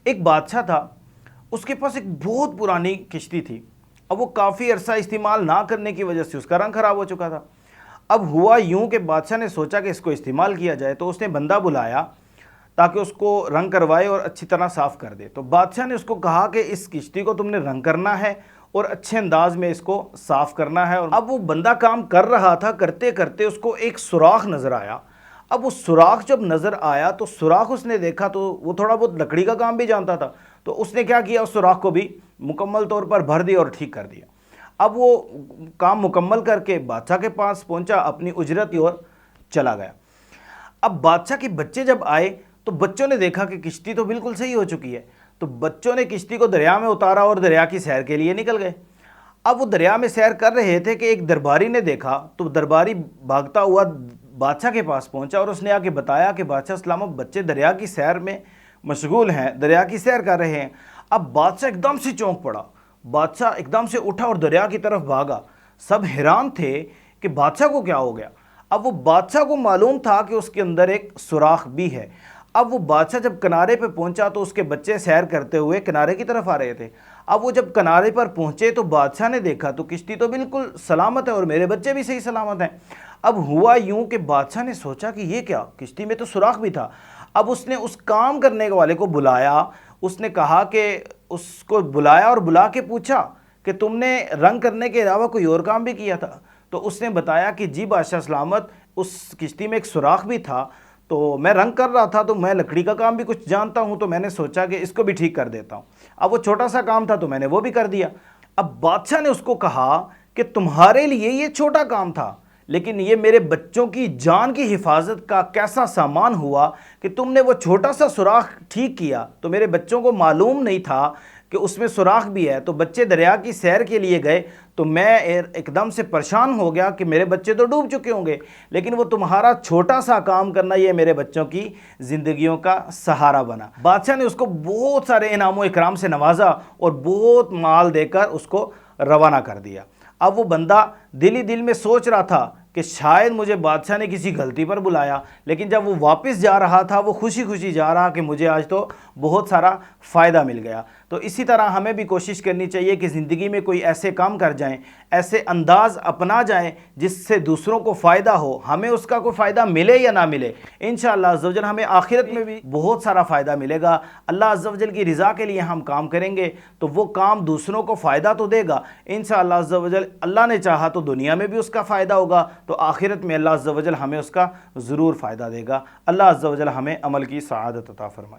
ایک بادشاہ تھا، اس کے پاس ایک بہت پرانی کشتی تھی۔ اب وہ کافی عرصہ استعمال نہ کرنے کی وجہ سے اس کا رنگ خراب ہو چکا تھا۔ اب ہوا یوں کہ بادشاہ نے سوچا کہ اس کو استعمال کیا جائے، تو اس نے بندہ بلایا تاکہ اس کو رنگ کروائے اور اچھی طرح صاف کر دے۔ تو بادشاہ نے اس کو کہا کہ اس کشتی کو تم نے رنگ کرنا ہے اور اچھے انداز میں اس کو صاف کرنا ہے۔ اور اب وہ بندہ کام کر رہا تھا، کرتے کرتے اس کو ایک سوراخ نظر آیا۔ اب وہ سوراخ جب نظر آیا تو سوراخ اس نے دیکھا، تو وہ تھوڑا بہت لکڑی کا کام بھی جانتا تھا، تو اس نے کیا کیا، اس سوراخ کو بھی مکمل طور پر بھر دیا اور ٹھیک کر دیا۔ اب وہ کام مکمل کر کے بادشاہ کے پاس پہنچا، اپنی اجرت اور چلا گیا۔ اب بادشاہ کے بچے جب آئے تو بچوں نے دیکھا کہ کشتی تو بالکل صحیح ہو چکی ہے، تو بچوں نے کشتی کو دریا میں اتارا اور دریا کی سیر کے لیے نکل گئے۔ اب وہ دریا میں سیر کر رہے تھے کہ ایک درباری نے دیکھا، تو درباری بھاگتا ہوا بادشاہ کے پاس پہنچا اور اس نے آ کے بتایا کہ بادشاہ سلامت، بچے دریا کی سیر میں مشغول ہیں، دریا کی سیر کر رہے ہیں۔ اب بادشاہ ایک دم سے چونک پڑا، بادشاہ ایک دم سے اٹھا اور دریا کی طرف بھاگا۔ سب حیران تھے کہ بادشاہ کو کیا ہو گیا۔ اب وہ بادشاہ کو معلوم تھا کہ اس کے اندر ایک سوراخ بھی ہے۔ اب وہ بادشاہ جب کنارے پہ پہنچا تو اس کے بچے سیر کرتے ہوئے کنارے کی طرف آ رہے تھے۔ اب وہ جب کنارے پر پہنچے تو بادشاہ نے دیکھا تو کشتی تو بالکل سلامت ہے اور میرے بچے بھی صحیح سلامت ہیں۔ اب ہوا یوں کہ بادشاہ نے سوچا کہ یہ کیا، کشتی میں تو سوراخ بھی تھا۔ اب اس نے اس کام کرنے والے کو بلایا، اس نے کہا کہ اس کو بلایا اور بلا کے پوچھا کہ تم نے رنگ کرنے کے علاوہ کوئی اور کام بھی کیا تھا؟ تو اس نے بتایا کہ جی بادشاہ سلامت، اس کشتی میں ایک سوراخ بھی تھا، تو میں رنگ کر رہا تھا، تو میں لکڑی کا کام بھی کچھ جانتا ہوں، تو میں نے سوچا کہ اس کو بھی ٹھیک کر دیتا ہوں۔ اب وہ چھوٹا سا کام تھا تو میں نے وہ بھی کر دیا۔ اب بادشاہ نے اس کو کہا کہ تمہارے لیے یہ چھوٹا کام تھا، لیکن یہ میرے بچوں کی جان کی حفاظت کا کیسا سامان ہوا کہ تم نے وہ چھوٹا سا سوراخ ٹھیک کیا، تو میرے بچوں کو معلوم نہیں تھا کہ اس میں سوراخ بھی ہے، تو بچے دریا کی سیر کے لیے گئے، تو میں ایک دم سے پریشان ہو گیا کہ میرے بچے تو ڈوب چکے ہوں گے، لیکن وہ تمہارا چھوٹا سا کام کرنا یہ میرے بچوں کی زندگیوں کا سہارا بنا۔ بادشاہ نے اس کو بہت سارے انعام و اکرام سے نوازا اور بہت مال دے کر اس کو روانہ کر دیا۔ اب وہ بندہ دل ہی دل میں سوچ رہا تھا کہ شاید مجھے بادشاہ نے کسی غلطی پر بلایا، لیکن جب وہ واپس جا رہا تھا وہ خوشی خوشی جا رہا کہ مجھے آج تو بہت سارا فائدہ مل گیا۔ تو اسی طرح ہمیں بھی کوشش کرنی چاہیے کہ زندگی میں کوئی ایسے کام کر جائیں، ایسے انداز اپنا جائیں جس سے دوسروں کو فائدہ ہو، ہمیں اس کا کوئی فائدہ ملے یا نہ ملے، انشاءاللہ عز و جل ہمیں آخرت میں بھی بہت سارا فائدہ ملے گا۔ اللہ عز و جل کی رضا کے لیے ہم کام کریں گے تو وہ کام دوسروں کو فائدہ تو دے گا انشاءاللہ عز و جل۔ اللہ نے چاہا تو دنیا میں بھی اس کا فائدہ ہوگا، تو آخرت میں اللہ عز و جل ہمیں اس کا ضرور فائدہ دے گا۔ اللہ عز و جل ہمیں عمل کی سعادت عطا فرمائے۔